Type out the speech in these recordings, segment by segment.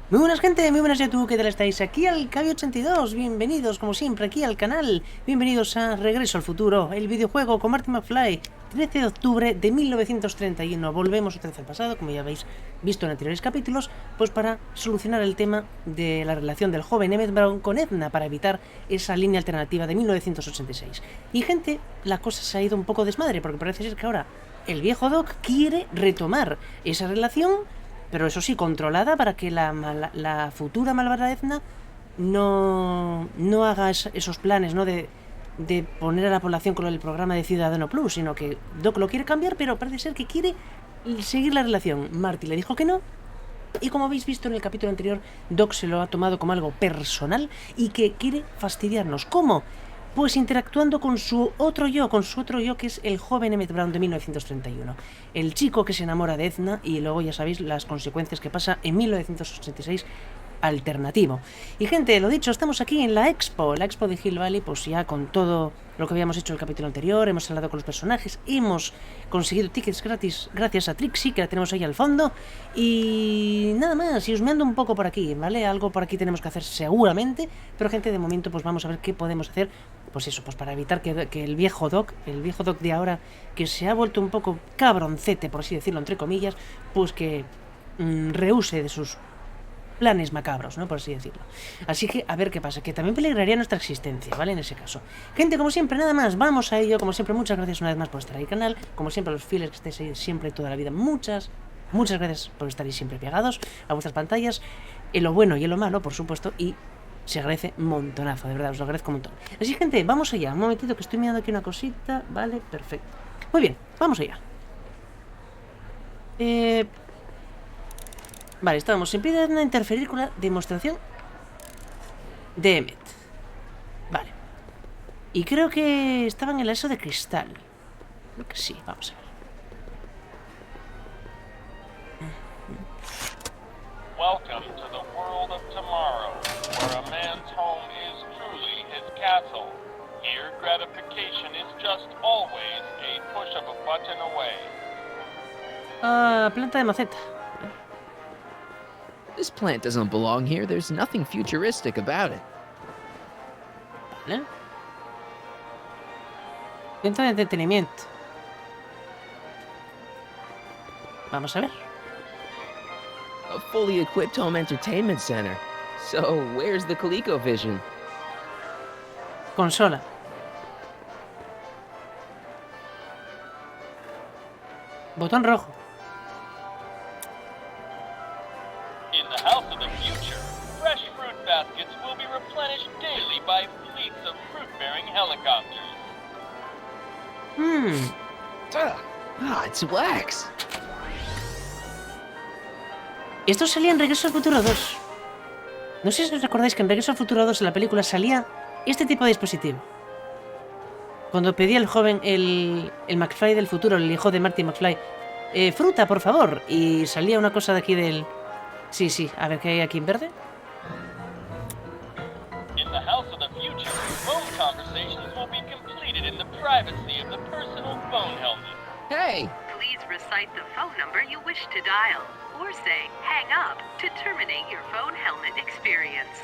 Muy buenas gente, muy buenas YouTube, ¿qué tal estáis? Aquí al Cabi82, bienvenidos como siempre aquí al canal, bienvenidos a Regreso al Futuro, el videojuego con Marty McFly, 13 de octubre de 1931, volvemos otra vez al pasado, como ya habéis visto en anteriores capítulos, pues para solucionar el tema de la relación del joven Emmett Brown con Edna, para evitar esa línea alternativa de 1986. Y gente, la cosa se ha ido un poco desmadre, porque parece ser que ahora el viejo Doc quiere retomar esa relación, pero eso sí, controlada para que la futura malvada Edna no haga esos planes, ¿no? De poner a la población con el programa de Ciudadano Plus, sino que Doc lo quiere cambiar, pero parece ser que quiere seguir la relación. Marty le dijo que no, y como habéis visto en el capítulo anterior, Doc se lo ha tomado como algo personal y que quiere fastidiarnos. ¿Cómo? Pues interactuando con su otro yo, que es el joven Emmett Brown de 1931. El chico que se enamora de Edna y luego ya sabéis las consecuencias que pasa en 1986 alternativo. Y gente, lo dicho, estamos aquí en la expo de Hill Valley, pues ya con todo lo que habíamos hecho en el capítulo anterior, hemos hablado con los personajes, hemos conseguido tickets gratis gracias a Trixie, que la tenemos ahí al fondo, y nada más, y husmeando un poco por aquí, ¿vale? Algo por aquí tenemos que hacer seguramente, pero gente, de momento pues vamos a ver qué podemos hacer, pues eso, pues para evitar que el viejo Doc de ahora, que se ha vuelto un poco cabroncete, por así decirlo, entre comillas, pues que rehúse de sus planes macabros, ¿no? Por así decirlo. Así que a ver qué pasa, que también peligraría nuestra existencia, ¿vale? En ese caso. Gente, como siempre, nada más, vamos a ello. Como siempre, muchas gracias una vez más por estar ahí al canal. Como siempre, a los fieles que estáis ahí siempre, toda la vida, muchas gracias por estar ahí siempre pegados a vuestras pantallas, en lo bueno y en lo malo, por supuesto, y se agradece montonazo, de verdad, os lo agradezco un montón. Así, gente, vamos allá, un momentito que estoy mirando aquí una cosita, vale, perfecto. Muy bien, vamos allá. Vale, estábamos. Empiezan a interferir con la demostración de Emmett. Vale. Y creo que estaban en el lazo de cristal. Creo que sí, vamos a ver. Welcome to the world of tomorrow, where a man's home is truly his castle. Here, gratification is just always a push of a button away. Planta de maceta. This plant doesn't belong here. There's nothing futuristic about it. Vale. Centro de entretenimiento. Vamos a ver. A fully equipped home entertainment center. So, where's the ColecoVision? Consola. Botón rojo. In the house of the future, fresh fruit baskets will be replenished daily by fleets of fruit-bearing helicopters. It's wax. Esto salía en Regreso al Futuro 2. No sé si os recordáis que en Regreso al Futuro 2 en la película salía este tipo de dispositivo. Cuando pedía el joven, el McFly del futuro, el hijo de Marty McFly, fruta, por favor. Y salía una cosa de aquí del... Sí, a ver qué hay aquí en verde. In the house of the future, phone conversations will be completed in the privacy of the personal phone helmet. Hey! Please recite the phone number you wish to dial, or say hang up to terminate your phone helmet experience.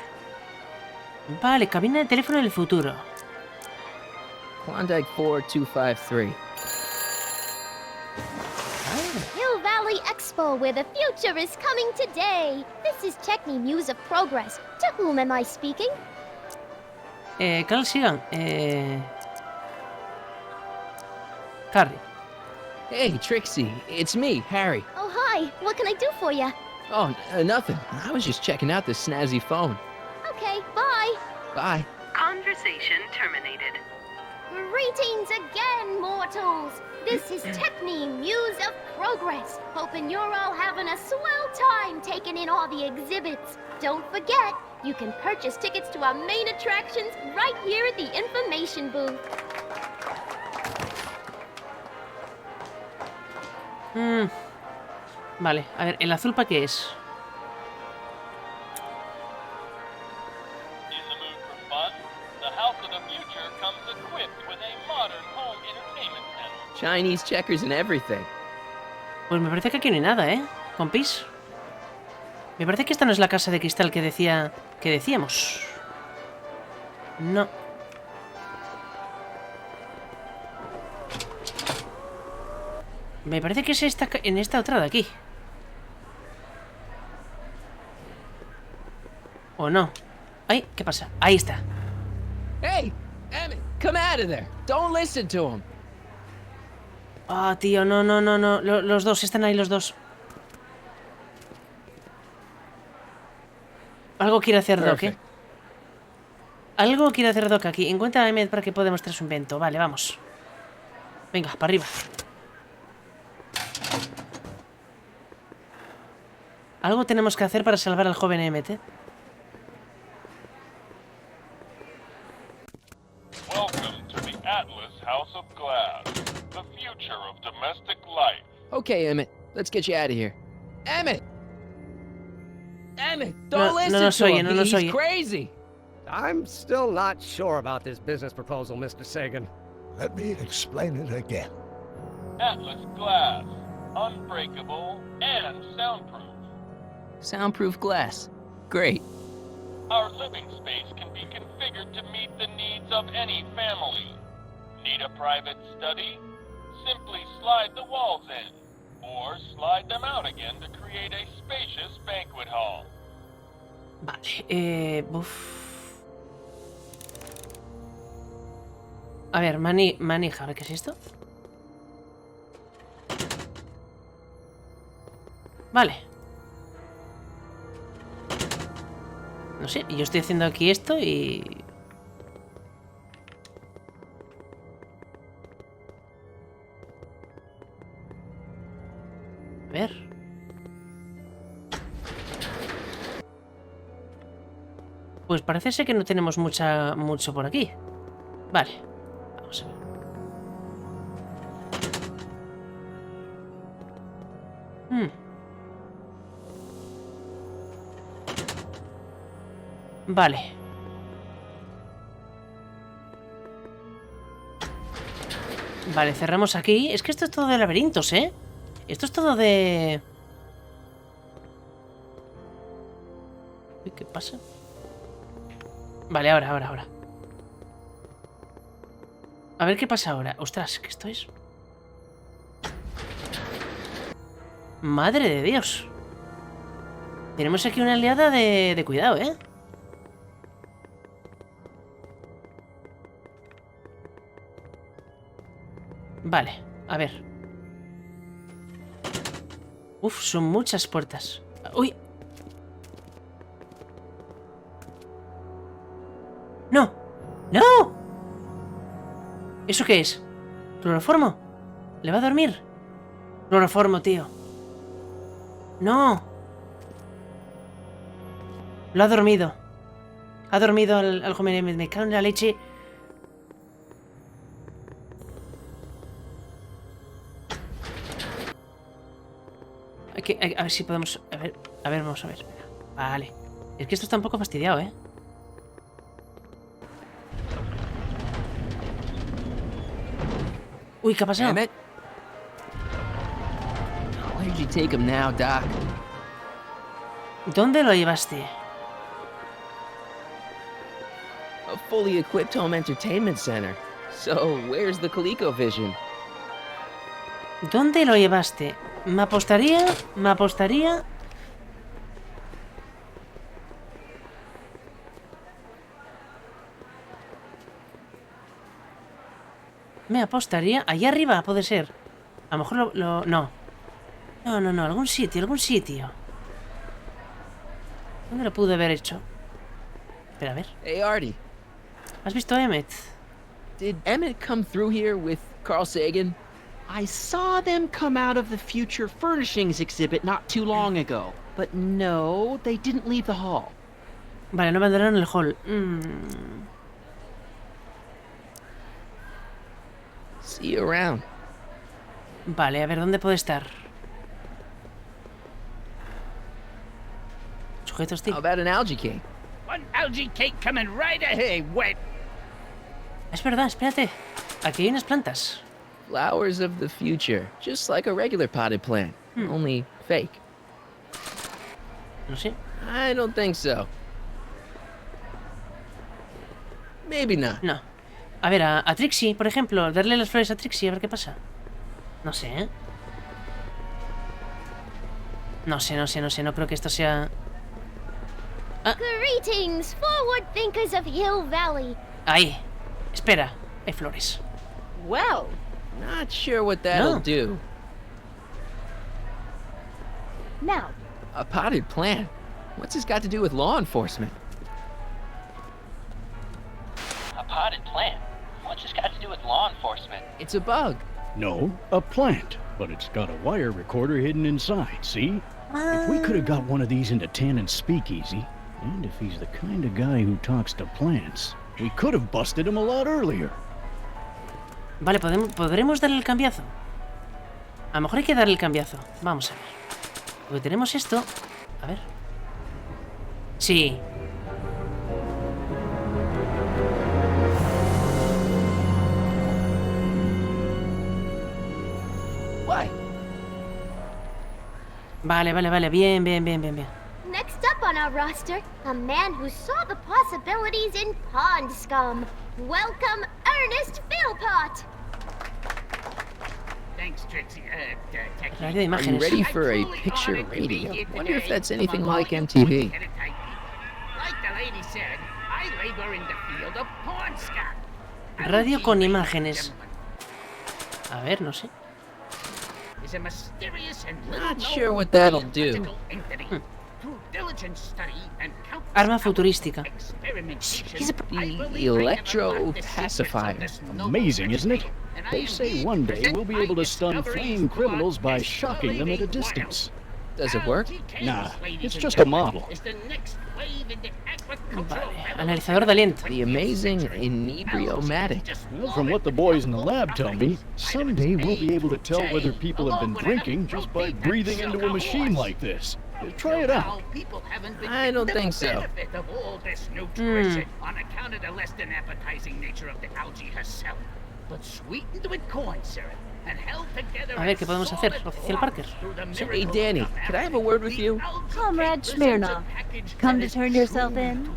Vale, cabina de teléfono del futuro. Klondike 4253. Hill Valley Expo, where the future is coming today. This is Techni Muse of Progress. To whom am I speaking? Carl Sagan. Harry. Hey, Trixie. It's me, Harry. Oh, hi. What can I do for you? Oh, nothing. I was just checking out this snazzy phone. Okay, bye. Bye. Conversation terminated. Greetings again, mortals. This is Techni Muse of Progress. Hoping you're all having a swell time taking in all the exhibits. Don't forget, you can purchase tickets to our main attractions right here at the information booth. Vale, a ver, ¿el azul para qué es? In the mood for fun, the house of the future comes equipped with a modern home entertainment center. Chinese checkers and everything. Pues me parece que aquí no hay nada, ¿eh? Compis. Me parece que esta no es la casa de cristal que decíamos. No. Me parece que es en esta otra de aquí. ¿O no? Ay, ¿qué pasa? Ahí está. Hey, Emmett, come out of there. Don't listen to him. Ah, tío, no. Los dos, están ahí los dos. Algo quiere hacer Doc, ¿eh? Algo quiere hacer Doc aquí. Encuentra a Emmett para que pueda mostrar su invento. Vale, vamos. Venga, para arriba. Algo tenemos que hacer para salvar al joven Emmett, ¿eh? Welcome to the Atlas House of Glass, the future of domestic life. Okay, Emmett, let's get you out of here. Emmett! Emmett, don't listen to him. He's crazy. I'm still not sure about this business proposal, Mr. Sagan. Let me explain it again. Atlas glass, unbreakable and soundproof. Soundproof glass. Great. Our living space can be configured to meet the needs of any family. Need a private study? Simply slide the walls in, or slide them out again to create a spacious banquet hall. Vale, A ver, manija, a ver qué es esto. Vale. No sé, yo estoy haciendo aquí esto y... A ver. Pues parece ser que no tenemos mucho por aquí. Vale. Vamos a ver. Vale. Vale, cerramos aquí. Es que esto es todo de laberintos, ¿eh? Esto es todo de... Uy, ¿qué pasa? Vale, ahora. A ver qué pasa ahora. Ostras, ¿qué esto es? Madre de Dios. Tenemos aquí una aliada de cuidado, ¿eh? Vale, a ver. Uf, son muchas puertas. ¡Uy! ¡No! ¡No! ¿Eso qué es? ¿Cloroformo? ¿Le va a dormir? Cloroformo, tío. ¡No! Lo ha dormido. Ha dormido al joven Emmett. Me cago en la leche. A ver si podemos... A ver, vamos a ver. Vale. Es que esto está un poco fastidiado, ¿eh? Uy, ¿qué ha pasado? Emmett? Where'd you take him now, Doc? ¿Dónde lo llevaste? A fully equipped home entertainment center. So, where's the ColecoVision? ¿Dónde lo llevaste? Me apostaría... Allá arriba, puede ser. A lo mejor no. No. Algún sitio. ¿Dónde lo pude haber hecho? Espera, a ver. Hey, Artie. ¿Has visto a Emmett? Did Emmett come through here with Carl Sagan? I saw them come out of the Future Furnishings exhibit not too long ago. But no, they didn't leave the hall. Vale, no abandonaron el hall. See you around. Vale, a ver, ¿dónde puede estar? Sujetos, tío. How about an algae cake? One algae cake coming right ahead, wet. Es verdad, espérate. Aquí hay unas plantas. Flowers of the future, just like a regular potted plant, only fake. No sé. I don't think so. Maybe not. No. A ver, a Trixie, por ejemplo. Darle las flores a Trixie, a ver qué pasa. No sé, ¿eh? No sé. No creo que esto sea... Greetings, forward thinkers of Hill Valley. Ahí. Espera. Hay flores. Well, Not sure what that'll No. do. now, A potted plant? What's this got to do with law enforcement? A potted plant? What's this got to do with law enforcement? It's a bug. No, a plant. But it's got a wire recorder hidden inside, see? If we could have got one of these into Tannen's speakeasy, and if he's the kind of guy who talks to plants, we could have busted him a lot earlier. Vale, podremos darle el cambiazo. A lo mejor hay que darle el cambiazo. Vamos a ver. Porque tenemos esto. A ver. Sí. Why? Vale. Bien. Next up on our roster, a man who saw the possibilities in pond scum. Welcome, Ernest Philpott. Thanks, Trixie. Radio de Are you imágenes. ready for a picture radio? Wonder if that's anything like MTV. Like the lady said, I labor in the field of pond scum. Radio con imágenes. A ver, no sé. Is a mysterious and Not sure what that'll do. Through diligent study and countless Arma futurística. experimentation, The electro pacifier. Amazing, isn't it? They say one day we'll be able to stun fleeing criminals by shocking them at a distance. Does it work? Nah, it's just a model. Vale. Analizador de aliento. The amazing inebriomatic. Well, from what the boys in the lab tell me, someday we'll be able to tell whether people have been drinking just by breathing into a machine like this. Try it out. I don't think so. On account of the less than appetizing nature of the algae herself, but sweetened with corn syrup and held together. A ver, ¿qué podemos hacer, oficial Parker? Hey, Danny, could I have a word with you? Comrade Smirnov, come to turn yourself in?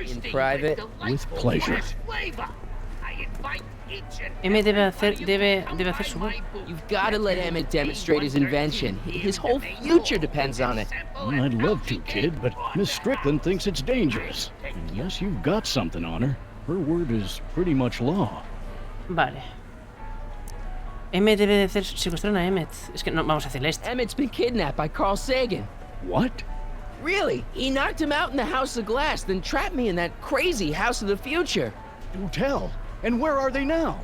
In private? With pleasure. M debe hacer su voz. You've got to let Emmett demonstrate his invention. His whole future depends on it. Well, I'd love to, kid, but Miss Strickland thinks it's dangerous. Unless you've got something on her, her word is pretty much law. Vale. M debe de hacer... Secuestraron a Emmett. Es que no, vamos a hacerle esto. Emmett's been kidnapped by Carl Sagan. What? Really? He knocked him out in the House of Glass, then trapped me in that crazy House of the Future. Do tell. And where are they now?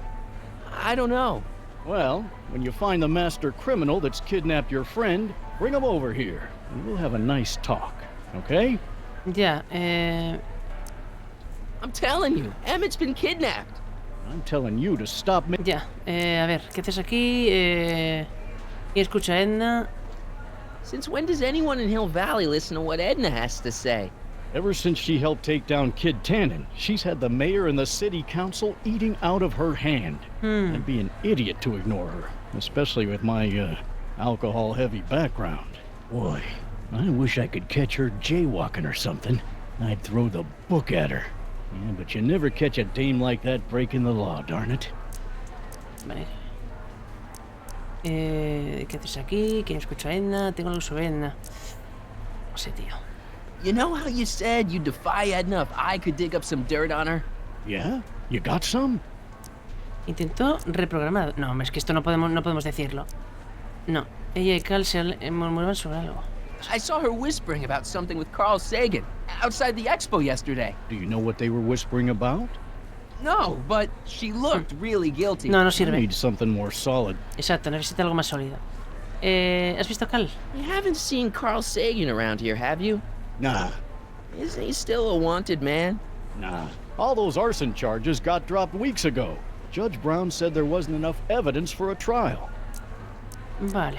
I don't know. Well, when you find the master criminal that's kidnapped your friend, bring him over here, and we'll have a nice talk, okay? Ya, I'm telling you, Emmett's been kidnapped. I'm telling you to stop me. ya. A ver, ¿qué haces aquí? Y escucha a Edna. Since when does anyone in Hill Valley listen to what Edna has to say? Ever since she helped take down Kid Tannen, she's had the mayor and the city council eating out of her hand. I'd be an idiot to ignore her, especially with my, alcohol-heavy background. Boy, I wish I could catch her jaywalking or something. I'd throw the book at her. Yeah, but you never catch a dame like that breaking the law, darn it. Vale. ¿Qué haces aquí? ¿Quién escucha a Edna? Tengo algo sobre Edna. No sé, tío. You know how you said you'd defy Edna if I could dig up some dirt on her? Yeah? You got some? Intentó reprogramar. No, es que esto no podemos decirlo. No. Ella y Cal se murmuraban sobre algo. I saw her whispering about something with Carl Sagan outside the expo yesterday. Do you know what they were whispering about? No, but she looked really guilty. No I sirve. need something more solid. Exacto, necesita algo más sólido. ¿Has visto a Cal? You haven't seen Carl Sagan around here, have you? Nah. Isn't he still a wanted man? Nah. All those arson charges got dropped weeks ago. Judge Brown said there wasn't enough evidence for a trial. Vale.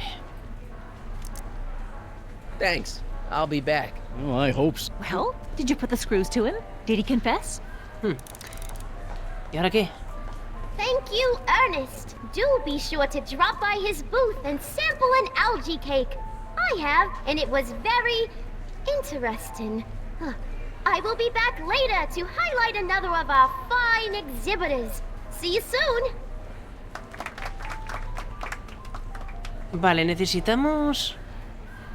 Thanks. I'll be back. Well, I hope so. Well, did you put the screws to him? Did he confess? ¿Y ahora qué? Thank you, Ernest. Do be sure to drop by his booth and sample an algae cake. I have, and it was very interesting. I will be back later to highlight another of our fine exhibitors. See you soon. Vale, necesitamos...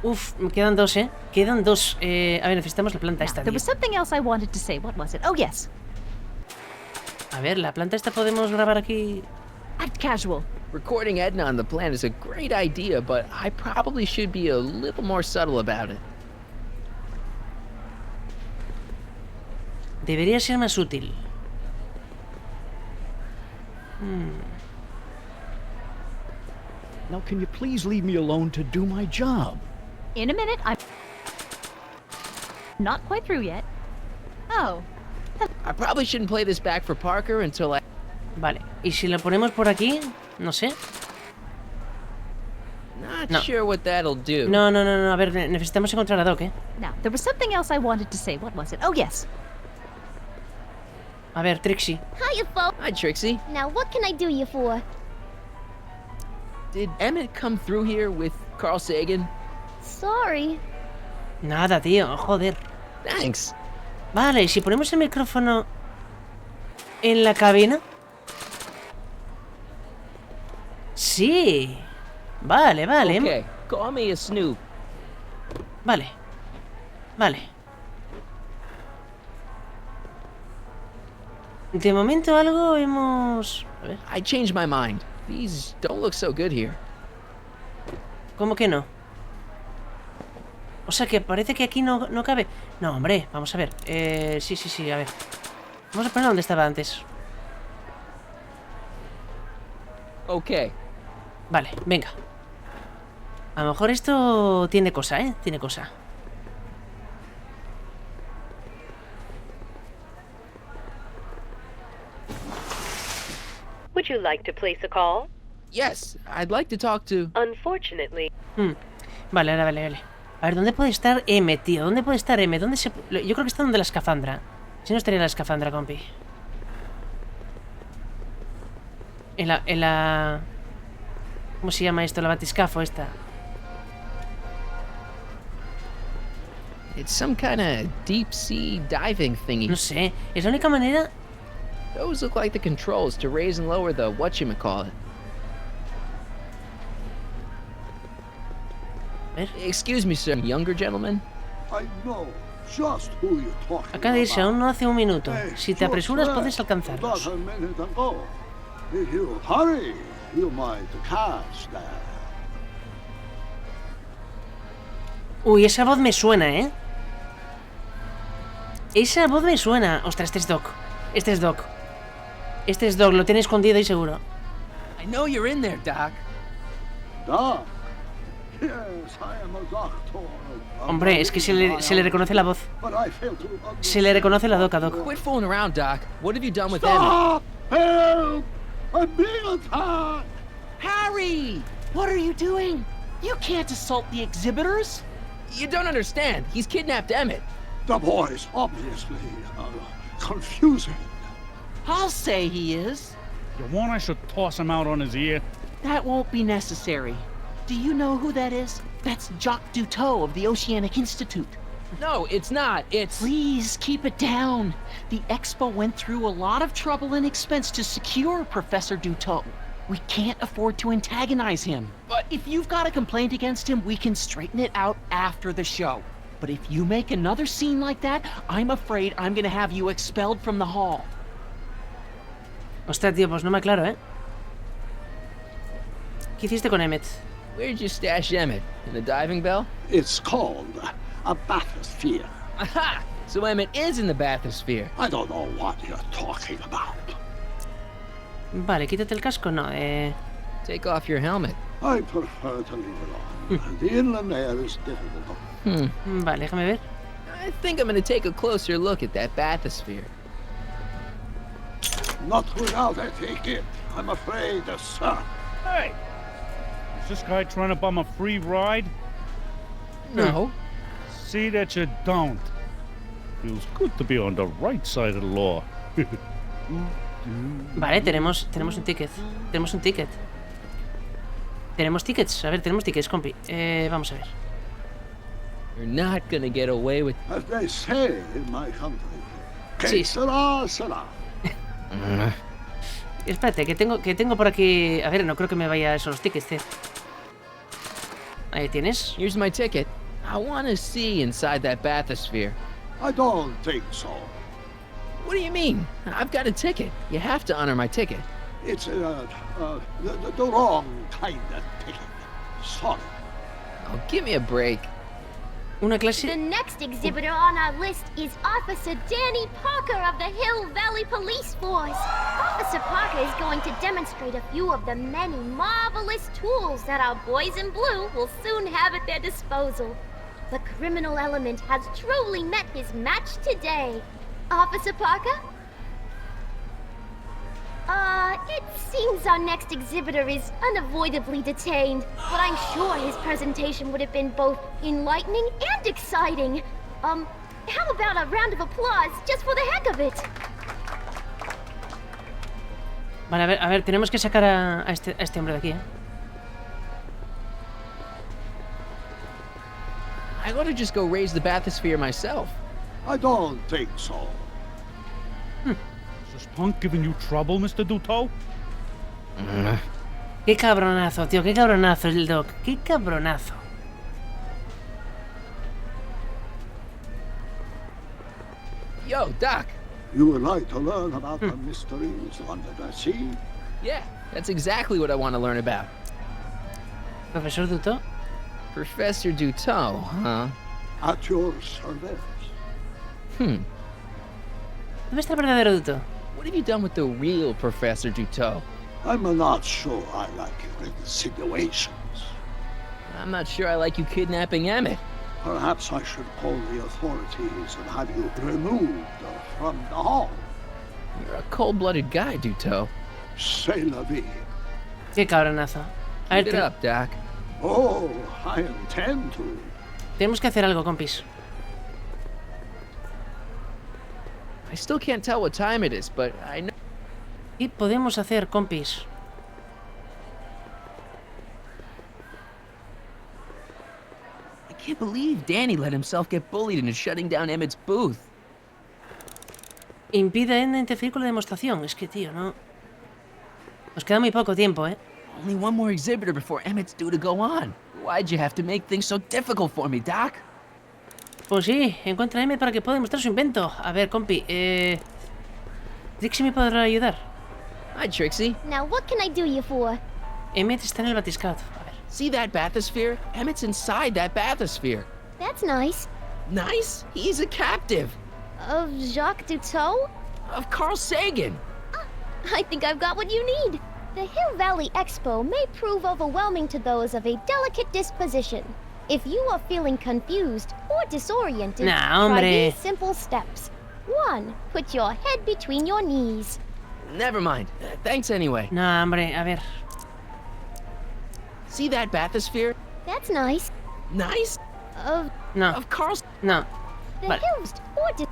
Uf, me quedan dos, ¿eh? Quedan dos. A ver, necesitamos la planta esta, There tío. was something else I wanted to say. What was it? Oh, yes. A ver, la planta esta podemos grabar aquí... Act casual. Recording Edna on the plan is a great idea, but I probably should be a little more subtle about it. Debería ser más útil. Now, can you please leave me alone to do my job? In a minute, I'm not quite through yet. Oh. I probably shouldn't play this back for Parker until I... Vale, y si lo ponemos por aquí, no sé. Not sure what that'll do. No, a ver, necesitamos encontrar a Doc, ¿eh? Now, there was something else I wanted to say. What was it? Oh, yes. A ver, Trixie. Hiya, folks. Hi, Trixie. Now, what can I do you for? Did Emmett come through here with Carl Sagan? Sorry. Nada, tío, joder. Thanks. Vale, y si ponemos el micrófono en la cabina. Sí. Vale, vale. Okay, call me a snoop. Vale. Vale. De momento algo hemos... A ver. I changed my mind. These don't look so good here. ¿Cómo que no? O sea que parece que aquí no cabe. No, hombre, vamos a ver. Sí, a ver. Vamos a poner donde estaba antes. Ok. Vale, venga. A lo mejor esto tiene cosa, ¿eh? Tiene cosa. Would you like to place a call? Yes, I'd like to talk to... Unfortunately. Vale, vale. A ver, ¿dónde puede estar M, tío? ¿Dónde puede estar M? ¿Dónde se...? Yo creo que está donde la escafandra. Si no estaría la escafandra, compi. En la... ¿Cómo se llama esto? La batiscafo esta. It's some kind of deep sea diving thingy. No sé, es la única manera... Those look like the controls to raise and lower the whatchamacallit. Excuse me, sir. Younger gentleman? I know just who you're talking Acaba de irse about. aún no hace un minuto. Hey, Si te apresuras sir, puedes alcanzarlos. about a minute ago. If you hurry, you might catch that. Uy, esa voz me suena, ¿eh? Esa voz me suena. Ostras, este es Doc. Este es Doc. Este es Doc, lo tiene escondido y seguro. I know you're in there, Doc. Doc? Yes, I am a doctor. Hombre, es que se le reconoce la voz. But I fail to Se le reconoce la Doc a Doc. Quit fooling around, Doc. What have you done with Emmett? Stop! Help! I'm being attacked! Harry! What are you doing? You can't assault the exhibitors. You don't understand. He's kidnapped Emmett. The boy's obviously confusing. I'll say he is. You want I should toss him out on his ear? That won't be necessary. Do you know who that is? That's Jacques Duteau of the Oceanic Institute. No, it's not. It's... Please, keep it down. The Expo went through a lot of trouble and expense to secure Professor Duteau. We can't afford to antagonize him. But if you've got a complaint against him, we can straighten it out after the show. But if you make another scene like that, I'm afraid I'm gonna have you expelled from the hall. Ostras, tío, pues no me aclaro, ¿eh? ¿Qué hiciste con Emmett? Where'd you stash Emmett? In the diving bell? It's called a bathysphere. Aha! So Emmett is in the bathysphere. I don't know what you're talking about. Vale, quítate el casco, no, Take off your helmet. I prefer to leave it on. The inland air is difficult. Vale, déjame ver. I think I'm gonna take a closer look at that bathysphere. Not without a ticket, I'm afraid, sir. Hey! Is this guy trying to bum a free ride? No. See that you don't. Feels good to be on the right side of the law. Vale, tenemos un ticket. Tenemos un ticket. Tenemos tickets. A ver, tenemos tickets, compi. Vamos a ver. You're not gonna get away with... As they say in my country, que Sí. será, será. Espérate, que tengo por aquí... A ver, no creo que me vaya esos tickets, tío. Ahí tienes. Here's my ticket. I wanna see inside that bathysphere. I don't think so. What do you mean? I've got a ticket. You have to honor my ticket. It's the wrong kind of ticket. Sorry. Oh, give me a break. Una The clase... next exhibitor on our list is Officer Danny Parker of the Hill Valley Police Force. Officer Parker is going to demonstrate a few of the many marvelous tools that our boys in blue will soon have at their disposal. The criminal element has truly met his match today. Officer Parker? It seems our next exhibitor is unavoidably detained, but I'm sure his presentation would have been both enlightening and exciting. How about a round of applause just for the heck of it? Vale, a ver, tenemos que sacar a este hombre de aquí, ¿eh? I ought to just go raise the bathysphere myself. I don't think so. Is this punk giving you trouble, Mr. Duto? Qué cabronazo, tío, qué cabronazo el Doc. Qué cabronazo. Yo, Doc. You would like to learn about the mysteries under the sea? Yeah, that's exactly what I want to learn about. Profesor Duto. Professor Duto, huh? At your service. Hmm. ¿Dónde está el verdadero Duto? What have you done with the real Professor Duto? I'm not sure I like your insinuations. I'm not sure I like you kidnapping Emmett. Perhaps I should call the authorities and have you removed from the hall. You're a cold-blooded guy, Duto. C'est la vie. Qué cabronazo. A ver, Keep it up, Doc. Oh, I intend to. tenemos que hacer algo, compis. I still can't tell what time it is, but I know... ¿Qué podemos hacer, compis? I can't believe Danny let himself get bullied into shutting down Emmett's booth. Impide a Edna interferir con la demostración. Es que, tío, no... Nos queda muy poco tiempo, ¿eh? Only one more exhibitor before Emmett's due to go on. Why'd you have to make things so difficult for me, Doc? Pues sí, encuentra a Emmett para que pueda demostrar su invento. A ver, compi, Trixie me podrá ayudar. Hi, Trixie. Now what can I do you for? Emmett está en el batiscado. A ver. See that bathysphere? Emmett's inside that bathysphere. That's nice. Nice? He's a captive. Of Jacques Duto? Of Carl Sagan. I think I've got what you need. The Hill Valley Expo may prove overwhelming to those of a delicate disposition. If you are feeling confused or disoriented, Nah, try hombre. these simple steps. 1. Put your head between your knees. Never mind. Thanks anyway. No, hombre, a ver. See that bathysphere? That's nice. Nice? No, Of Carl... no. The Vale. hills or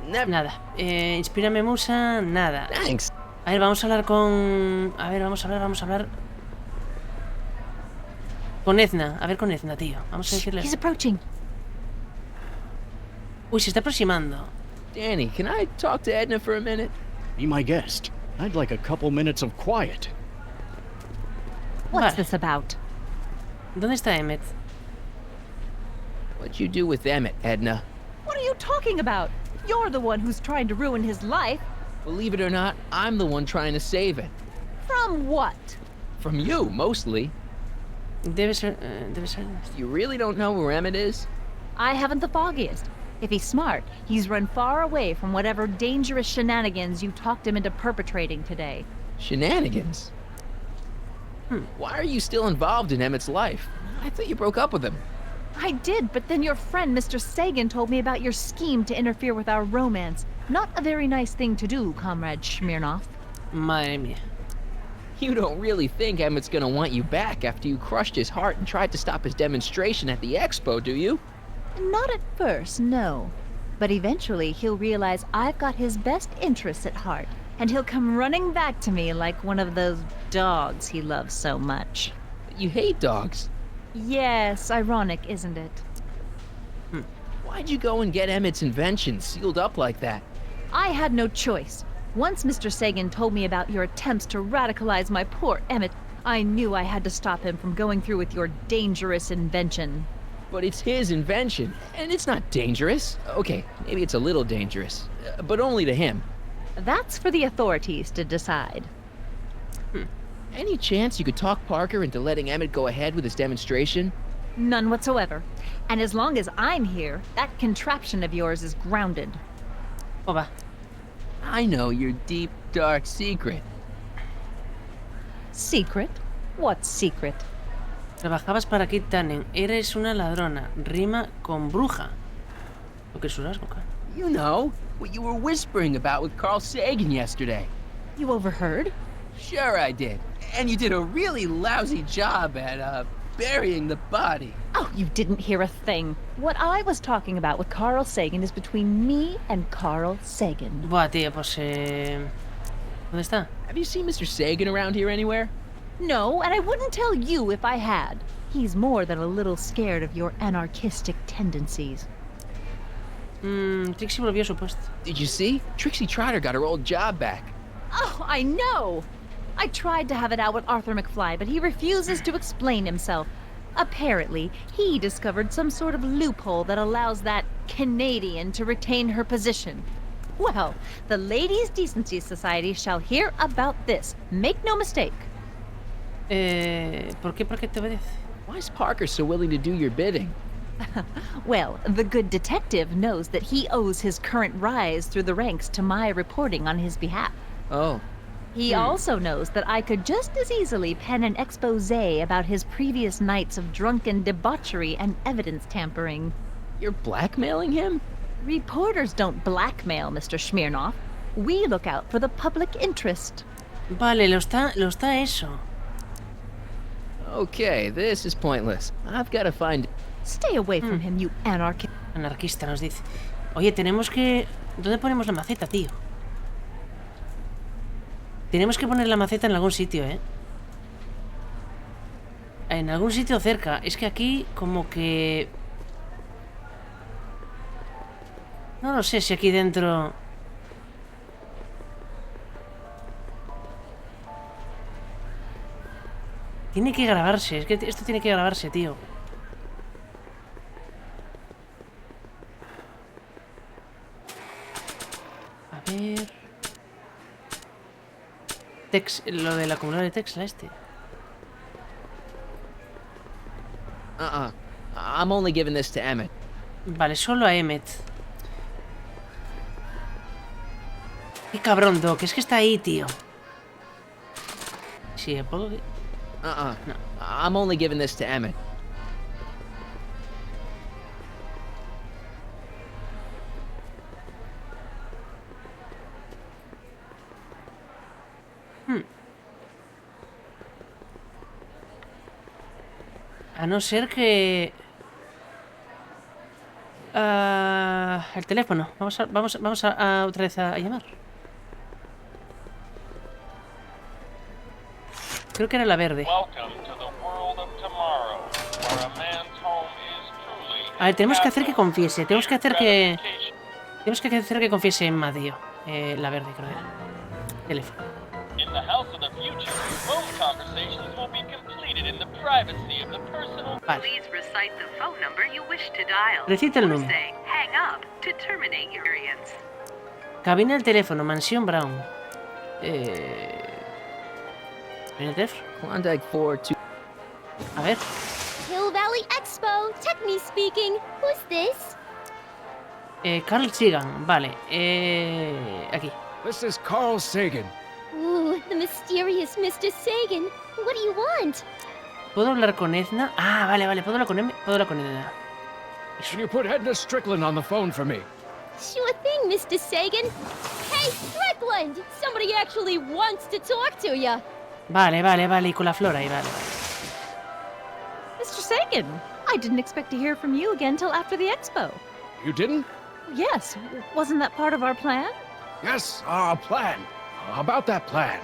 Never... Nada. Inspírame, musa, nada. Thanks. A ver, vamos a hablar con... A ver, vamos a hablar... Con Edna. A ver, con Edna, tío. Vamos a decirle... He's approaching. Uy, se está aproximando. Danny, can I talk to Edna for a minute? Be my guest. I'd like a couple minutes of quiet. What's Vale. this about? ¿Dónde está Emmett? What'd you do with Emmett, Edna? What are you talking about? You're the one who's trying to ruin his life. Believe it or not, I'm the one trying to save it. From what? From you, mostly. Debe ser... You really don't know where Emmett is? I haven't the foggiest. If he's smart, he's run far away from whatever dangerous shenanigans you talked him into perpetrating today. Shenanigans? Why are you still involved in Emmett's life? I thought you broke up with him. I did, but then your friend Mr. Sagan told me about your scheme to interfere with our romance. Not a very nice thing to do, Comrade Smirnov. Madre mía. You don't really think Emmett's gonna want you back after you crushed his heart and tried to stop his demonstration at the expo, do you? Not at first, no. But eventually he'll realize I've got his best interests at heart, and he'll come running back to me like one of those dogs he loves so much. But you hate dogs. Yes, ironic, isn't it? Why'd you go and get Emmett's invention sealed up like that? I had no choice. Once Mr. Sagan told me about your attempts to radicalize my poor Emmett, I knew I had to stop him from going through with your dangerous invention. But it's his invention, and it's not dangerous. Okay, maybe it's a little dangerous, but only to him. That's for the authorities to decide. Any chance you could talk Parker into letting Emmett go ahead with his demonstration? None whatsoever. And as long as I'm here, that contraption of yours is grounded. Oba. I know your deep, dark secret. Secret? What secret? Trabajabas para Kid Tannen. Eres una ladrona. Rima con bruja. Lo que suras, boca. You know, what you were whispering about with Carl Sagan yesterday. You overheard? Sure I did. And you did a really lousy job at, burying the body. Oh, you didn't hear a thing. What I was talking about with Carl Sagan is between me and Carl Sagan. Buah, tío, pues ¿dónde está? Have you seen Mr. Sagan around here anywhere? No, and I wouldn't tell you if I had. He's more than a little scared of your anarchistic tendencies. Trixie volvió a su puesto. Did you see? Trixie Trotter got her old job back. Oh, I know! I tried to have it out with Arthur McFly, but he refuses to explain himself. Apparently, he discovered some sort of loophole that allows that Canadian to retain her position. Well, the Ladies' Decency Society shall hear about this. Make no mistake. ¿Por qué? ¿Por qué te obedece? Why is Parker so willing to do your bidding? Well, the good detective knows that he owes his current rise through the ranks to my reporting on his behalf. Oh. He also knows that I could just as easily pen an exposé about his previous nights of drunken debauchery and evidence tampering. You're blackmailing him? Reporters don't blackmail, Mr. Smirnoff. We look out for the public interest. Vale, lo está eso. Okay, this is pointless. I've got to find... Stay away from him, you anarchist. Anarquista nos dice. Oye, tenemos que... ¿Dónde ponemos la maceta, tío? Tenemos que poner la maceta en algún sitio, ¿eh? En algún sitio cerca. Es que aquí como que... No lo sé si aquí dentro... Tiene que grabarse. Es que esto tiene que grabarse, tío. A ver... lo del acumulador de Tesla este. I'm only giving this to Emmett. Vale, solo a Emmett. Qué cabrón, Doc. Es que está ahí, tío. Sí, ¿puedo? No. I'm only giving this to Emmett. A no ser que... el teléfono. Vamos a otra vez a llamar. Creo que era la verde. A ver, tenemos que hacer que confiese. Tenemos que hacer que confiese en Madio. La verde, creo que era. Teléfono. Vale. Recita el número. Cabina del teléfono, mansión Brown. ¿Viene el teléfono? Contact 42. A ver. Hill Valley Expo, Techni speaking. Who's this? Carl Sagan, vale. Aquí. This is Carl Sagan. Ooh, the mysterious Mr. Sagan. What do you want? ¿Puedo hablar con Edna? Ah, vale. ¿Puedo hablar con Edna? Can you put Edna Strickland on the phone for me? Sure thing, Mr. Sagan. Hey, Strickland! Somebody actually wants to talk to you. Vale. Y con la flor ahí, vale. Mr. Sagan, I didn't expect to hear from you again till after the expo. You didn't? Yes. Wasn't that part of our plan? Yes, our plan. How about that plan?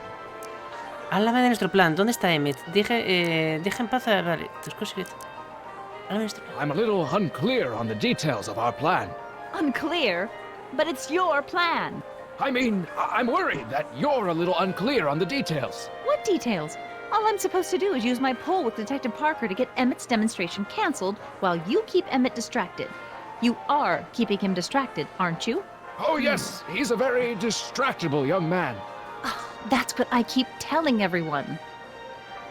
Háblame de nuestro plan. ¿Dónde está Emmett? Deja en paz a... Vale, tus cosas. I'm a little unclear on the details of our plan. Unclear? But it's your plan. I mean, I'm worried that you're a little unclear on the details. What details? All I'm supposed to do is use my poll with Detective Parker to get Emmett's demonstration canceled while you keep Emmett distracted. You are keeping him distracted, aren't you? Oh yes, he's a very distractible young man. That's what I keep telling everyone.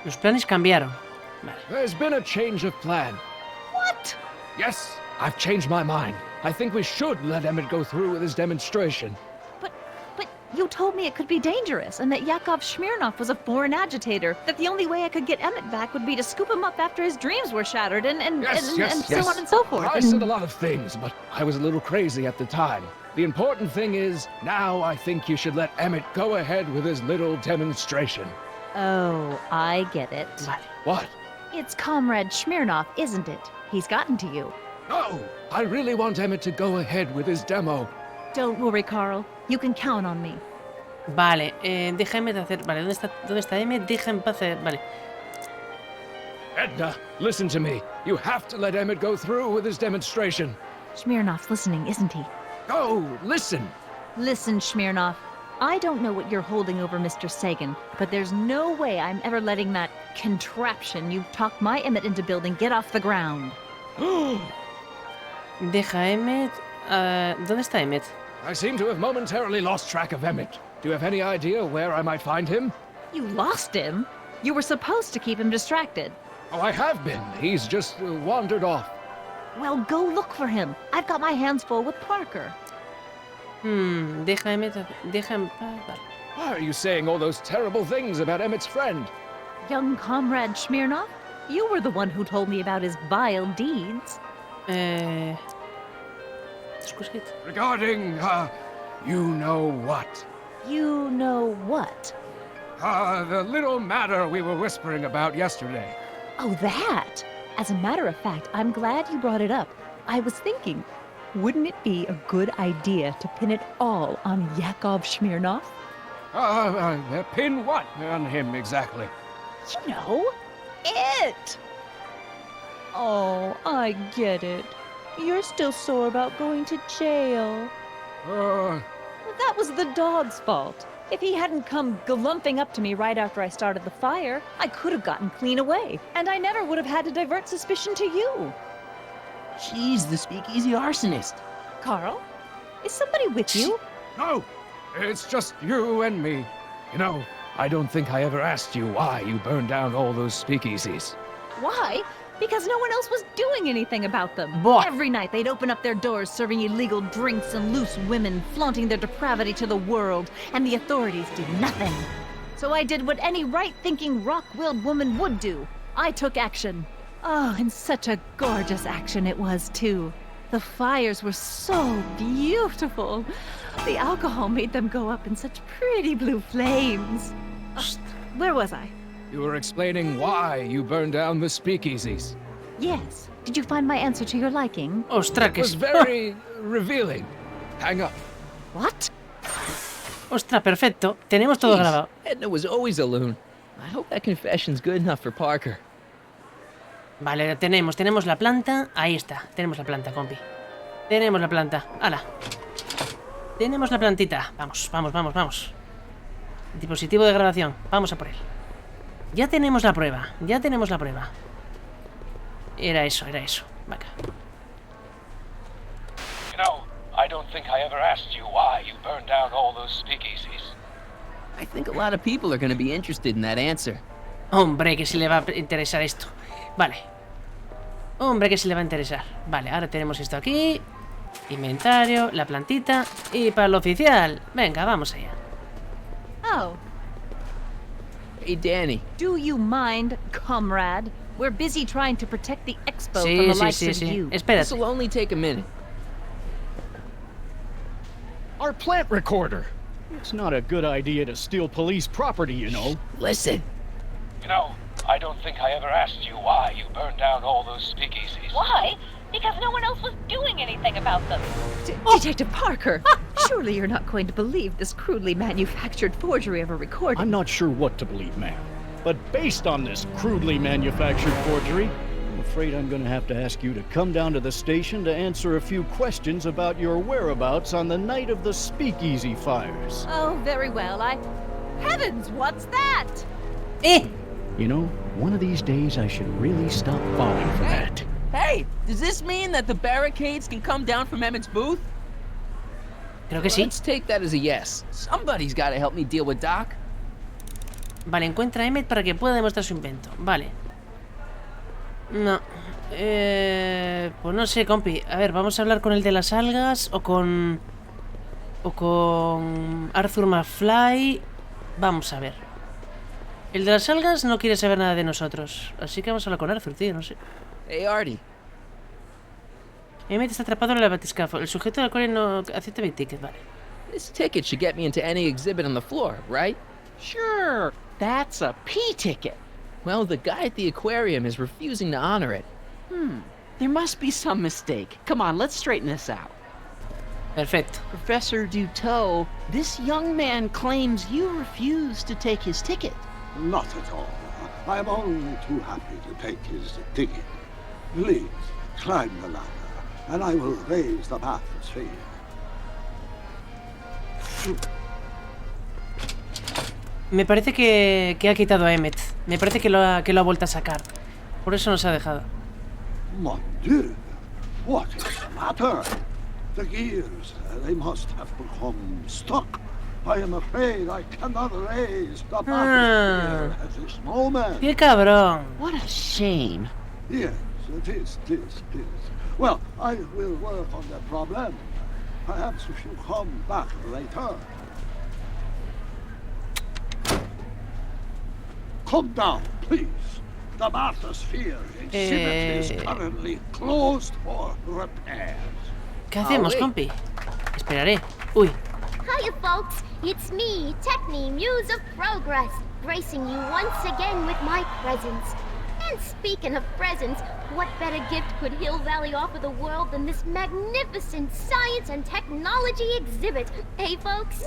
Los planes cambiaron. Vale. There's been a change of plan. What? Yes, I've changed my mind. I think we should let Emmett go through with his demonstration. But you told me it could be dangerous, and that Yakov Smirnov was a foreign agitator, that the only way I could get Emmett back would be to scoop him up after his dreams were shattered, and so on and so forth. I said a lot of things, but I was a little crazy at the time. The important thing is, now I think you should let Emmett go ahead with his little demonstration. Oh, I get it. What? It's Comrade Smirnov, isn't it? He's gotten to you. No, I really want Emmett to go ahead with his demo. Don't worry, Carl. You can count on me. Vale, deja Emmett hacer... Vale, ¿dónde está Emmett? Deja en paz... Vale. Edna, listen to me. You have to let Emmett go through with his demonstration. Smirnov's listening, isn't he? Go, listen. Listen, Smirnov. I don't know what you're holding over Mr. Sagan, but there's no way I'm ever letting that contraption you talked my Emmett into building get off the ground. Deja Emmett... ¿Dónde está Emmett? I seem to have momentarily lost track of Emmett. Do you have any idea where I might find him? You lost him? You were supposed to keep him distracted. Oh, I have been. He's just wandered off. Well, go look for him. I've got my hands full with Parker. Deja Emmett... Deja en paz... Vale. Why are you saying all those terrible things about Emmett's friend? Young Comrade Smirnov, you were the one who told me about his vile deeds. Regarding, you know what? You know what? The little matter we were whispering about yesterday. Oh, that! As a matter of fact, I'm glad you brought it up. I was thinking, wouldn't it be a good idea to pin it all on Yakov Smirnov? Pin what on him exactly? You know, it! Oh, I get it. You're still sore about going to jail. That was the dog's fault. If he hadn't come glumping up to me right after I started the fire, I could have gotten clean away, and I never would have had to divert suspicion to you. She's the speakeasy arsonist. Carl, is somebody with you? No, it's just you and me. You know, I don't think I ever asked you why you burned down all those speakeasies. Why? Because no one else was doing anything about them. Boy. Every night they'd open up their doors serving illegal drinks and loose women, flaunting their depravity to the world, and the authorities did nothing. So I did what any right-thinking, rock-willed woman would do. I took action. Oh, and such a gorgeous action it was, too. The fires were so beautiful. The alcohol made them go up in such pretty blue flames. Where was I? You were explaining why you burned down the speakeasies. Yes. Did you find my answer to your liking? Ostras, It was very revealing. Hang up. What? Ostras, perfecto. Tenemos todo Jeez, grabado. Edna was always a loon. I hope that confession's good enough for Parker. Vale, tenemos la planta. Ahí está, tenemos la planta, compi. Tenemos la planta. ¡Hala! Tenemos la plantita. Vamos. Dispositivo de grabación. Vamos a por él. Ya tenemos la prueba. Era eso. Venga. You know, I don't think I ever asked you why you burned down all those speakeasies. I think a lot of people are going to be interested in that answer. Hombre, que se le va a interesar esto. Vale. Hombre, que se le va a interesar. Vale, ahora tenemos esto aquí. Inventario, la plantita. Y para lo oficial. Venga, vamos allá. Oh. Hey, Danny. Do you mind, comrade? We're busy trying to protect the expo Sí, from the sí, likes sí, of sí. you. Espérate. This'll only take a minute. Our plant recorder. It's not a good idea to steal police property, you know. Listen. You know, I don't think I ever asked you why you burned down all those speakeasies. Why? Because no one else was doing anything about them. Detective Parker, surely you're not going to believe this crudely manufactured forgery of a recording. I'm not sure what to believe, ma'am. But based on this crudely manufactured forgery, I'm afraid I'm gonna have to ask you to come down to the station to answer a few questions about your whereabouts on the night of the Speakeasy fires. Oh, very well. Heavens, what's that? ¡Eh! You know, one of these days I should really stop falling for that. Hey, does this mean that the barricades can come down from Emmett's booth? Creo que sí. Let's take that as a yes. Somebody's got to help me deal with Doc. Vale, encuentra a Emmett para que pueda demostrar su invento. Vale. No. Pues no sé, compi. A ver, vamos a hablar con el de las algas o con Arthur McFly. Vamos a ver. El de las algas no quiere saber nada de nosotros. Así que vamos a hablar con Arthur, tío, no sé. Hey, Artie. Emmett está atrapado en el batiscafo. El sujeto del cual no acepta mi ticket, vale. This ticket should get me into any exhibit on the floor, right? Sure, that's a P ticket. Well, the guy at the aquarium is refusing to honor it. There must be some mistake. Come on, let's straighten this out. Perfecto. Professor Dutot, this young man claims you refused to take his ticket. Not at all. I am only too happy to take his ticket. Please, climb the ladder, and I will raise the bathysphere. Me parece que ha quitado a Emmett. Me parece que lo ha vuelto a sacar. Por eso nos ha dejado. Mon Dieu, what is the matter? The gears, they must have become stuck. I am afraid I cannot raise the bathysphere at this moment. ¡Qué cabrón! What a shame. Yes, it is. Well, I will work on that problem. Perhaps if you come back later. Come down, please. The bathysphere exhibit is currently closed for repairs. ¿Qué hacemos, compi? Esperaré. Uy. Hiya, folks. It's me, Techni, Muse of Progress, gracing you once again with my presence. And speaking of presents, what better gift could Hill Valley offer the world than this magnificent science and technology exhibit? Hey, folks?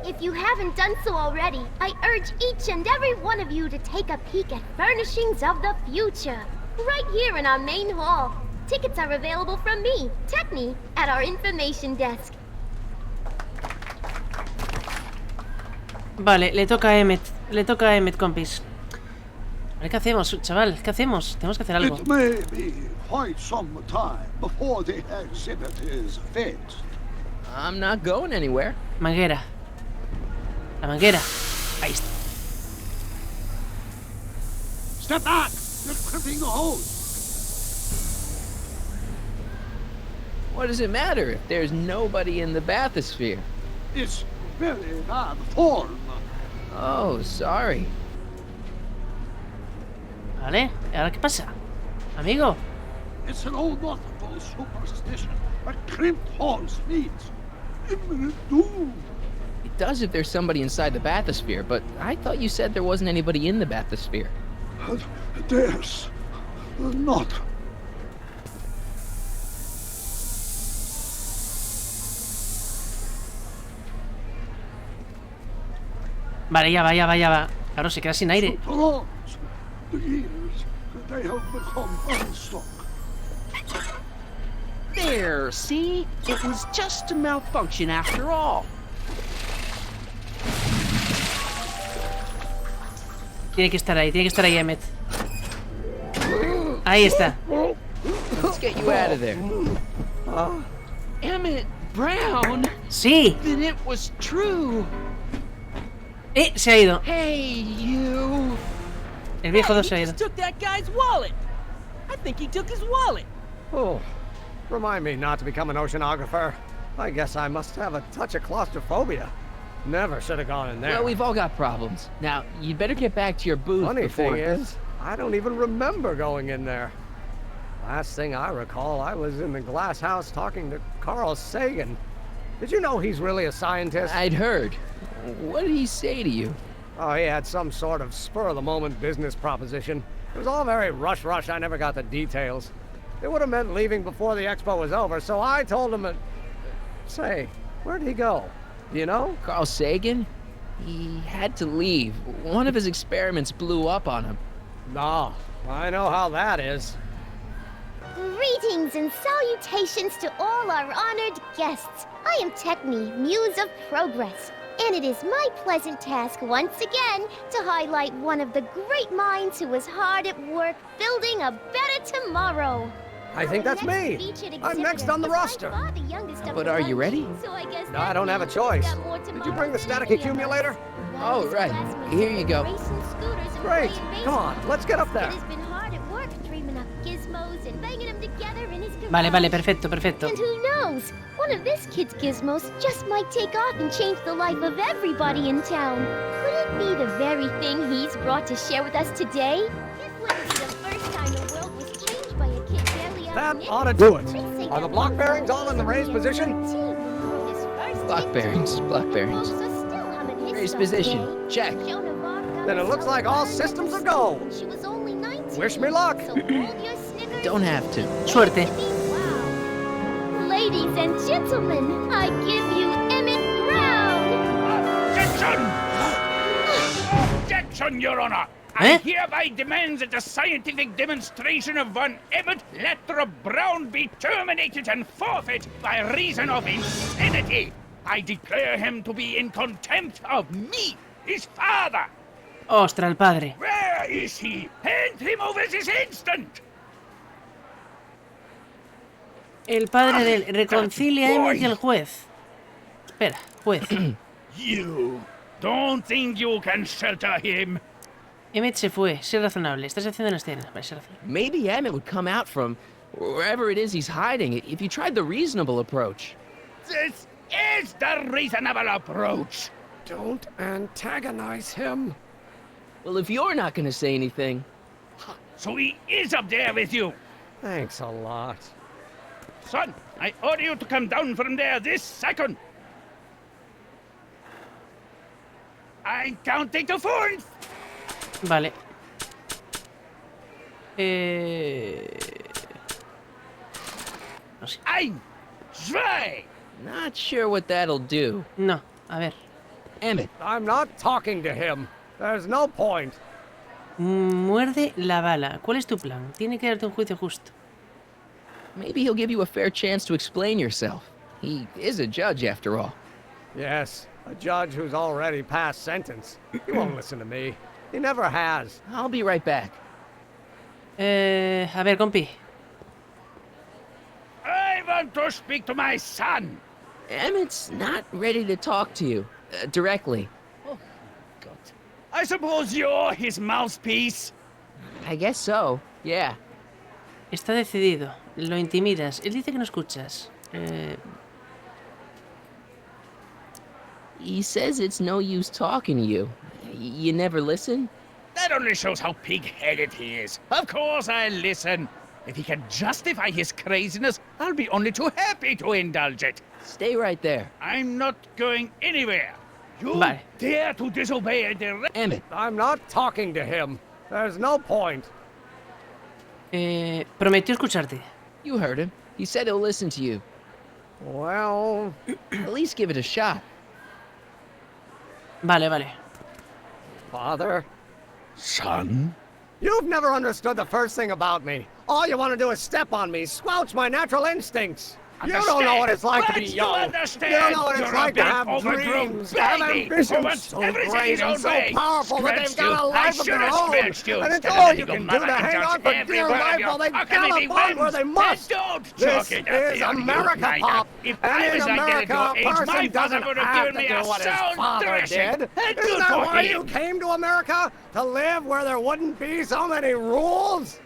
If you haven't done so already, I urge each and every one of you to take a peek at Furnishings of the Future, right here in our main hall. Tickets are available from me, Techni, at our information desk. Vale, le toca a Emmett. Le toca a Emmett, compis. A ver, ¿qué hacemos, chaval? ¿Qué hacemos? Tenemos que hacer algo. It may be quite some time before the exhibit is fixed. I'm not going anywhere. Manguera. La manguera. Ahí está. Step back! You're crimping the hose. What does it matter if there's nobody in the bathysphere? It's very bad form. Oh, sorry. Vale, ¿y ahora qué pasa? Amigo. It's an old nautical superstition that crimped holes means imminent doom. It does if there's somebody inside the bathysphere, but I thought you said there wasn't anybody in the bathysphere. There's not. Vale, ya va. Claro, se queda sin aire. The gears, they have become unstuck. There, see? It was just a malfunction after all. Tiene que estar ahí, Emmett. Ahí está. Let's get you out of there. Emmett Brown? Sí. Then it was true. Se ha ido. Hey, you. El viejo 2 se ha He ido. just took that guy's wallet. I think he took his wallet. Oh, remind me not to become an oceanographer. I guess I must have a touch of claustrophobia. Never should have gone in there. Well, we've all got problems. Now, you'd better get back to your booth Funny before... thing is, I don't even remember going in there. Last thing I recall, I was in the glass house talking to Carl Sagan. Did you know he's really a scientist? I'd heard. What did he say to you? Oh, he had some sort of spur-of-the-moment business proposition. It was all very rush. I never got the details. It would have meant leaving before the expo was over, so I told him that... Say, where'd he go? Do you know? Carl Sagan? He had to leave. One of his experiments blew up on him. No, I know how that is. Greetings and salutations to all our honored guests. I am Techni, Muse of Progress, and it is my pleasant task once again to highlight one of the great minds who was hard at work building a better tomorrow. I think that's me. I'm next on the roster. But are you ready? No, I don't have a choice. Did you bring the static accumulator? Oh, right. Here you go. Great. Come on, let's get up there. Vale, perfecto. And who knows? One of this kid's gizmos just might take off and change the life of everybody in town. Could it be the very thing he's brought to share with us today? This wouldn't be the first time the world was changed by a kid barely That out ought to do it. Are the block bearings all in the raised position? Block bearings. Raised position. Check. Then it looks like all systems are go. Wish me luck. Don't have to. Suerte. Ladies and gentlemen, I give you Emmett Brown! Objection, Your Honor! I hereby demand that the scientific demonstration of one Emmett Letter Brown be terminated and forfeit by reason of insanity. I declare him to be in contempt of me, his father. Ostra, el padre. Where is he? Hand him over this instant. El padre del reconcilia a Emmett y el juez. Espera, juez. You don't think you can shelter him? Emmett se fue. Sé razonable. Estás haciendo una escena. Vale, sé razonable. Maybe Emmett would come out from wherever it is he's hiding if you tried the reasonable approach. This is the reasonable approach. Don't antagonize him. Well, if you're not going to say anything... So he is up there with you? Thanks a lot. Son, I order you to come down from there this second. I'm counting to 4. Vale. No sé. I'm try. Not sure what that'll do. No, a ver. Emmett. I'm not talking to him. There's no point. Muerde la bala. ¿Cuál es tu plan? Tiene que darte un juicio justo. Maybe he'll give you a fair chance to explain yourself. He is a judge, after all. Yes, a judge who's already passed sentence. He won't listen to me. He never has. I'll be right back. A ver, compi. I want to speak to my son. Emmett's not ready to talk to you directly. Oh, God. I suppose you're his mouthpiece. I guess so, yeah. Está decidido. Lo intimidas. Él dice que no escuchas. He says it's no use talking to you. You never listen? That only shows how pig-headed he is. Of course I'll listen. If he can justify his craziness, I'll be only too happy to indulge it. Stay right there. I'm not going anywhere. You dare to disobey a direct... Emmett. I'm not talking to him. There's no point. Prometió escucharte. You heard him. He said he'll listen to you. Well... At least give it a shot. Vale. Father? Son? You've never understood the first thing about me. All you want to do is step on me, squelch my natural instincts. You don't know what it's like to be young. You don't know what it's like to have dreams, to have ambitions so great and so powerful that they've got a life of their own. And it's all you can do to hang on for dear life while they gallop on where they must. This is America, Pop. And in America, a person doesn't have to do what his father did. Isn't that why you came to America? To live where there wouldn't be so many rules?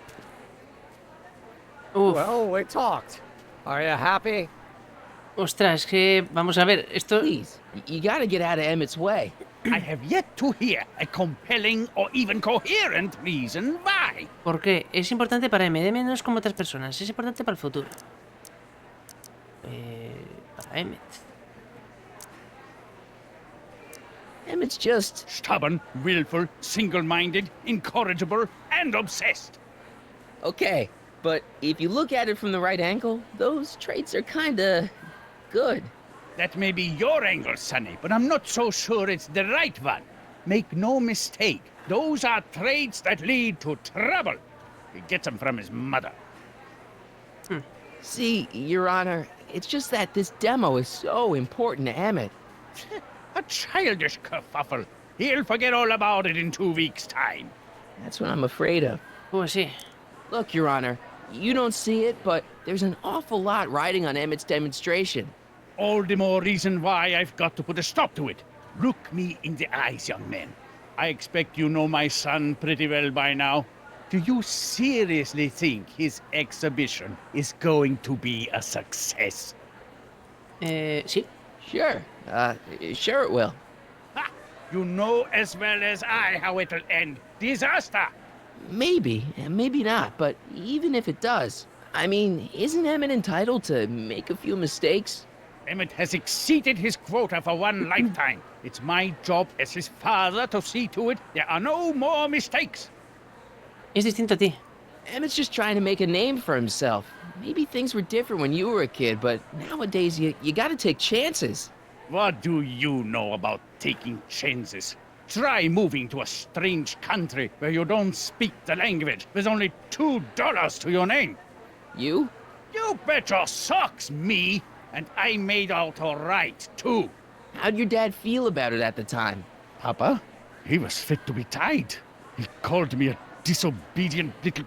Well, we talked. Are you happy? Ostras, es que vamos a ver, esto. Please, you gotta get out of Emmett's way. I have yet to hear a compelling or even coherent reason why. ¿Por qué? Es importante para Emmett. Emmett no es como otras personas, es importante para el futuro. Para Emmett. Emmett's just stubborn, willful, single-minded, incorrigible, and obsessed. Okay. But if you look at it from the right angle, those traits are kinda good. That may be your angle, Sonny, but I'm not so sure it's the right one. Make no mistake, those are traits that lead to trouble. He gets them from his mother. See, Your Honor, it's just that this demo is so important to Emmett. A childish kerfuffle. He'll forget all about it in 2 weeks' time. That's what I'm afraid of. Pues sí. Look, Your Honor, you don't see it, but there's an awful lot riding on Emmett's demonstration. All the more reason why I've got to put a stop to it. Look me in the eyes, young man. I expect you know my son pretty well by now. Do you seriously think his exhibition is going to be a success? Sí. Sure. Sure it will. Ha! You know as well as I how it'll end. Disaster! Maybe, and maybe not, but even if it does, I mean, isn't Emmett entitled to make a few mistakes? Emmett has exceeded his quota for one lifetime. It's my job as his father to see to it there are no more mistakes. Es distinto a ti. Emmett's just trying to make a name for himself. Maybe things were different when you were a kid, but nowadays you gotta take chances. What do you know about taking chances? Try moving to a strange country where you don't speak the language with only $2 to your name. You? You bet your socks, me! And I made out all right, too. How'd your dad feel about it at the time? Papa? He was fit to be tied. He called me a disobedient little...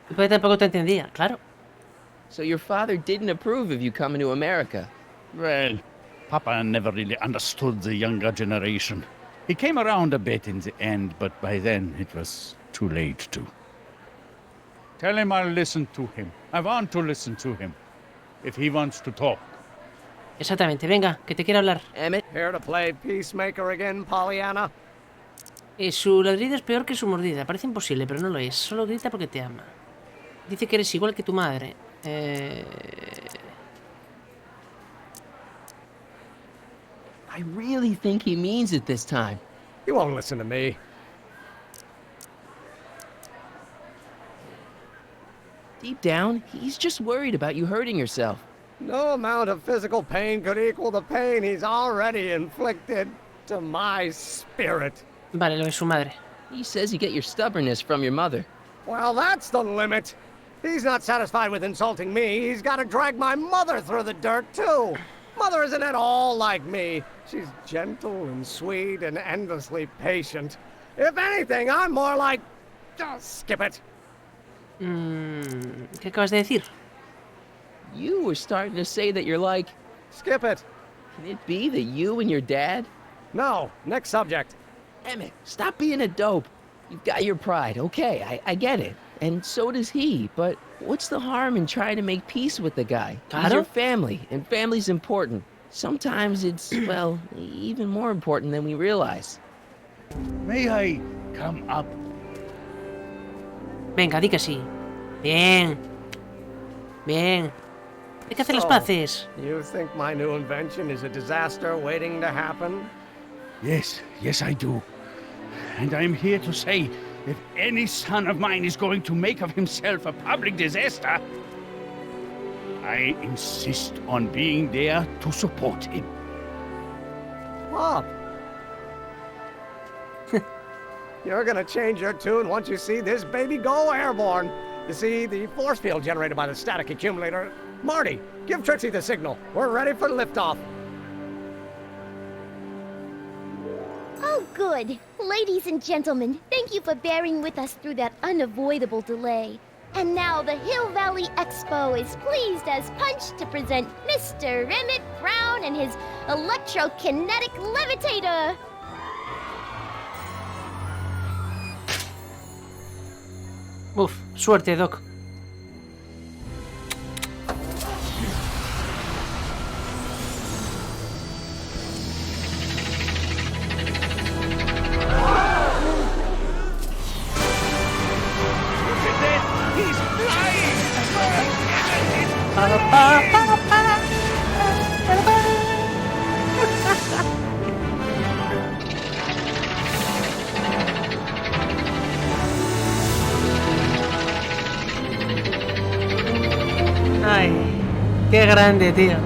Tu padre tampoco te entendía, claro. So your father didn't approve of you coming to America? Well, Papa never really understood the younger generation. He came around a bit in the end, but by then it was too late to. Tell him I'll listen to him. I want to listen to him. If he wants to talk. Exactamente, venga, que te quiero hablar. Emmett? Here to play peacemaker again, Pollyanna? Su ladrido es peor que su mordida. Parece imposible, pero no lo es. Solo grita porque te ama. Dice que eres igual que tu madre. I really think he means it this time. He won't listen to me. Deep down, he's just worried about you hurting yourself. No amount of physical pain could equal the pain he's already inflicted to my spirit. Vale, lo es su madre. He says you get your stubbornness from your mother. Well, that's the limit. He's not satisfied with insulting me. He's got to drag my mother through the dirt, too. Mother isn't at all like me. She's gentle and sweet and endlessly patient. If anything, I'm more like... skip it. ¿Qué acabas de decir? You were starting to say that you're like... Skip it. Can it be that you and your dad? No, next subject. Emmett, stop being a dope. You've got your pride, okay, I get it. And so does he, but what's the harm in trying to make peace with the guy? He's your family, and family's important. Sometimes it's, well, even more important than we realize. May I come up? Venga, di que sí. Bien. Bien. Hay que hacer las paces. You think my new invention is a disaster waiting to happen? Yes, I do. And I'm here to say, if any son of mine is going to make of himself a public disaster, I insist on being there to support him. Pop! You're gonna change your tune once you see this baby go airborne. You see, the force field generated by the static accumulator... Marty, give Trixie the signal. We're ready for liftoff. Oh, good. Ladies and gentlemen, thank you for bearing with us through that unavoidable delay. And now the Hill Valley Expo is pleased as punch to present Mr. Emmett Brown and his electrokinetic levitator. Uf, suerte, Doc. Ay, qué grande, tío.